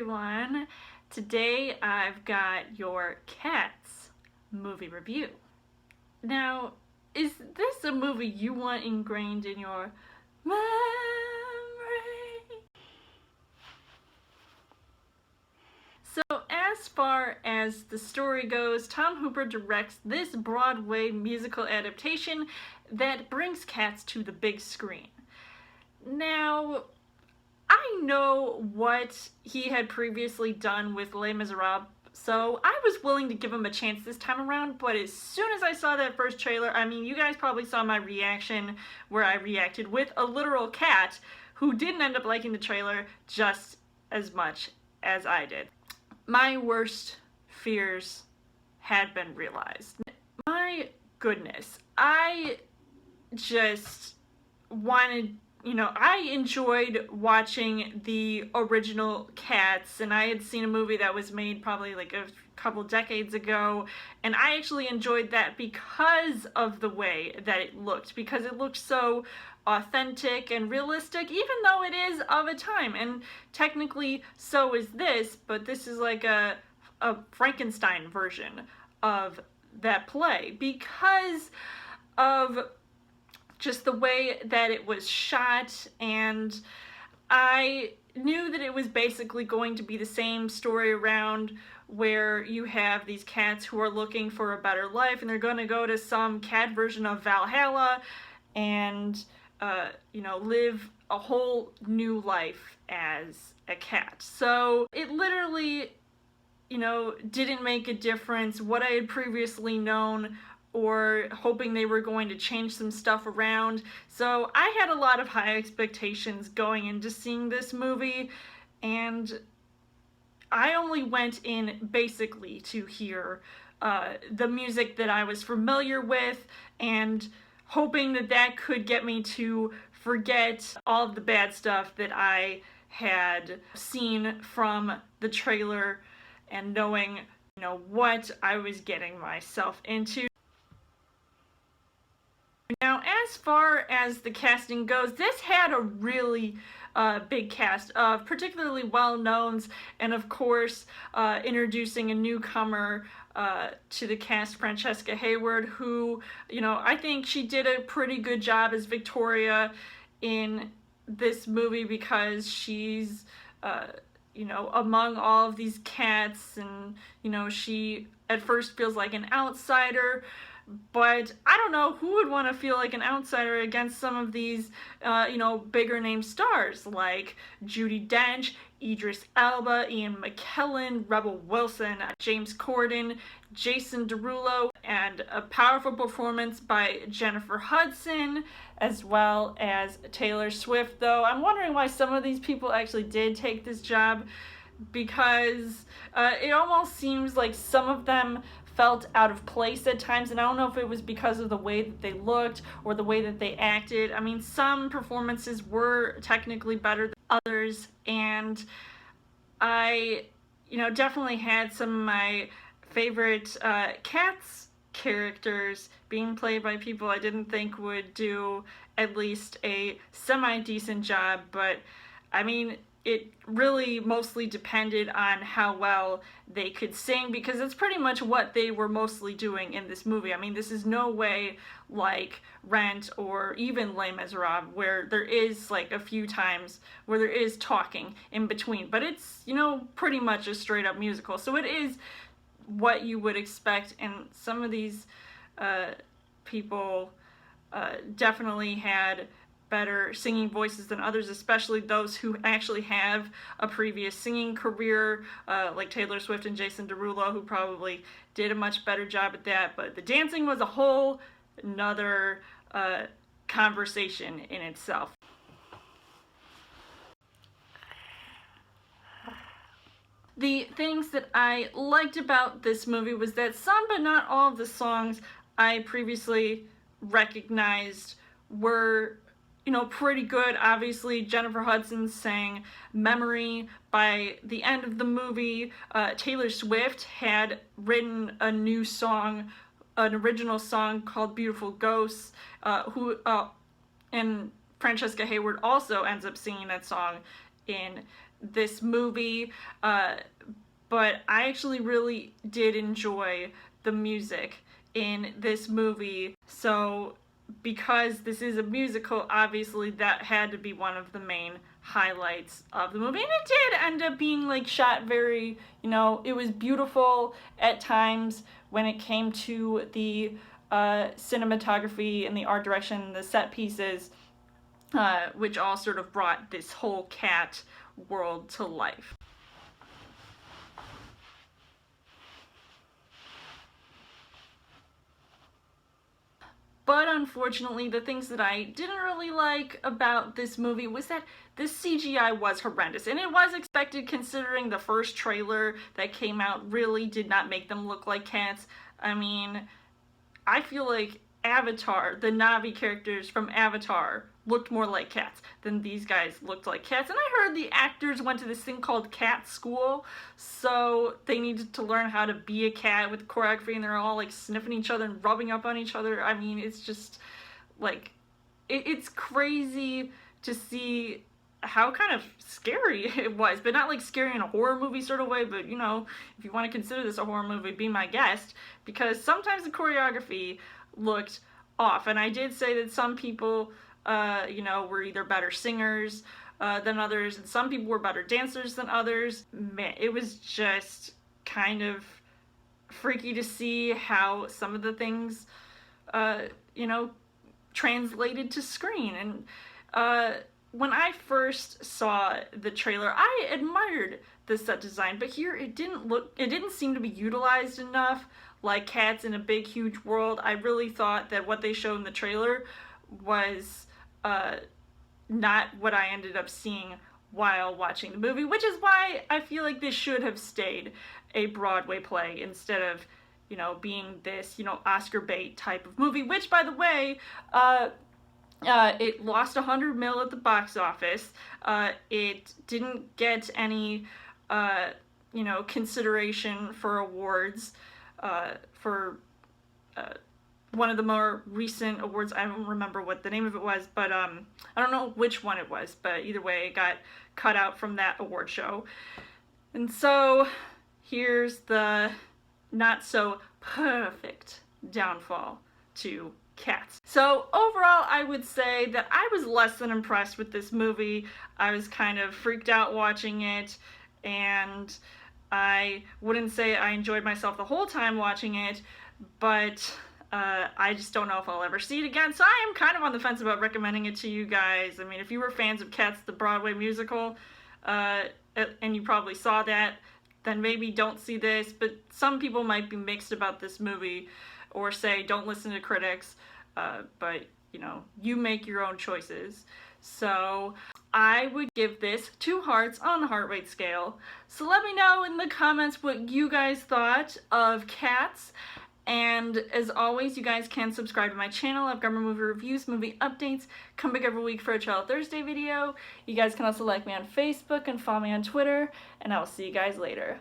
everyone. Today I've got your Cats movie review. Now, is this a movie you want ingrained in your memory? So, as far as the story goes, Tom Hooper directs this Broadway musical adaptation that brings Cats to the big screen. Now, I know what he had previously done with Les Miserables, so I was willing to give him a chance this time around, but as soon as I saw that first trailer, I mean, you guys probably saw my reaction where I reacted with a literal cat who didn't end up liking the trailer just as much as I did. My worst fears had been realized. My goodness, I just wanted, I enjoyed watching the original Cats, and I had seen a movie that was made probably like a couple decades ago, and I actually enjoyed that because of the way that it looked, because it looked so authentic and realistic, even though it is of a time, and technically so is this, but this is like a Frankenstein version of that play because of just the way that it was shot, and I knew that it was basically going to be the same story around where you have these cats who are looking for a better life, and they're going to go to some cat version of Valhalla and live a whole new life as a cat. So it literally, didn't make a difference what I had previously known or hoping they were going to change some stuff around. So I had a lot of high expectations going into seeing this movie, and I only went in basically to hear the music that I was familiar with and hoping that that could get me to forget all of the bad stuff that I had seen from the trailer and knowing, what I was getting myself into. Now, as far as the casting goes, this had a really big cast of particularly well-knowns, and of course, introducing a newcomer to the cast, Francesca Hayward, who, I think she did a pretty good job as Victoria in this movie because she's, among all of these cats, and, she at first feels like an outsider. But I don't know who would want to feel like an outsider against some of these, bigger name stars like Judi Dench, Idris Elba, Ian McKellen, Rebel Wilson, James Corden, Jason Derulo, and a powerful performance by Jennifer Hudson, as well as Taylor Swift. Though I'm wondering why some of these people actually did take this job, because it almost seems like some of them felt out of place at times, and I don't know if it was because of the way that they looked or the way that they acted. I mean, some performances were technically better than others, and I, definitely had some of my favorite Cats characters being played by people I didn't think would do at least a semi-decent job, but I mean, it really mostly depended on how well they could sing, because it's pretty much what they were mostly doing in this movie. I mean, this is no way like Rent or even Les Miserables, where there is like a few times where there is talking in between, but it's, pretty much a straight up musical. So it is what you would expect, and some of these people definitely had better singing voices than others, especially those who actually have a previous singing career, like Taylor Swift and Jason Derulo, who probably did a much better job at that. But the dancing was a whole another conversation in itself. The things that I liked about this movie was that some, but not all, of the songs I previously recognized were pretty good. Obviously, Jennifer Hudson sang Memory. By the end of the movie, Taylor Swift had written a new song, an original song called Beautiful Ghosts, and Francesca Hayward also ends up singing that song in this movie, but I actually really did enjoy the music in this movie. So because this is a musical, obviously that had to be one of the main highlights of the movie. And it did end up being like shot very, it was beautiful at times when it came to the cinematography and the art direction, the set pieces, which all sort of brought this whole cat world to life. But unfortunately, the things that I didn't really like about this movie was that this CGI was horrendous. And it was expected, considering the first trailer that came out really did not make them look like cats. I mean, I feel like Avatar, the Na'vi characters from Avatar, looked more like cats than these guys looked like cats. And I heard the actors went to this thing called cat school, so they needed to learn how to be a cat with choreography, and they're all like sniffing each other and rubbing up on each other. I mean, it's just like, it's crazy to see how kind of scary it was, but not like scary in a horror movie sort of way, but if you want to consider this a horror movie, be my guest, because sometimes the choreography looked off. And I did say that some people were either better singers than others, and some people were better dancers than others. Man, it was just kind of freaky to see how some of the things translated to screen. And when I first saw the trailer, I admired the set design, but here it didn't seem to be utilized enough like cats in a big huge world. I really thought that what they showed in the trailer was not what I ended up seeing while watching the movie, which is why I feel like this should have stayed a Broadway play instead of being this Oscar bait type of movie, which, by the way, it lost $100 million at the box office. It didn't get any, consideration for awards, for one of the more recent awards. I don't remember what the name of it was, but I don't know which one it was, but either way, it got cut out from that award show. And so here's the not so perfect downfall to Cats. So overall, I would say that I was less than impressed with this movie. I was kind of freaked out watching it, and I wouldn't say I enjoyed myself the whole time watching it, but I just don't know if I'll ever see it again. So I am kind of on the fence about recommending it to you guys. I mean, if you were fans of Cats, the Broadway musical, and you probably saw that, then maybe don't see this. But some people might be mixed about this movie, or say don't listen to critics, but you make your own choices. So I would give this 2 hearts on the heart rate scale. So let me know in the comments what you guys thought of Cats. And as always, you guys can subscribe to my channel. I've got more movie reviews, movie updates, come back every week for a Child Thursday video. You guys can also like me on Facebook and follow me on Twitter, and I will see you guys later.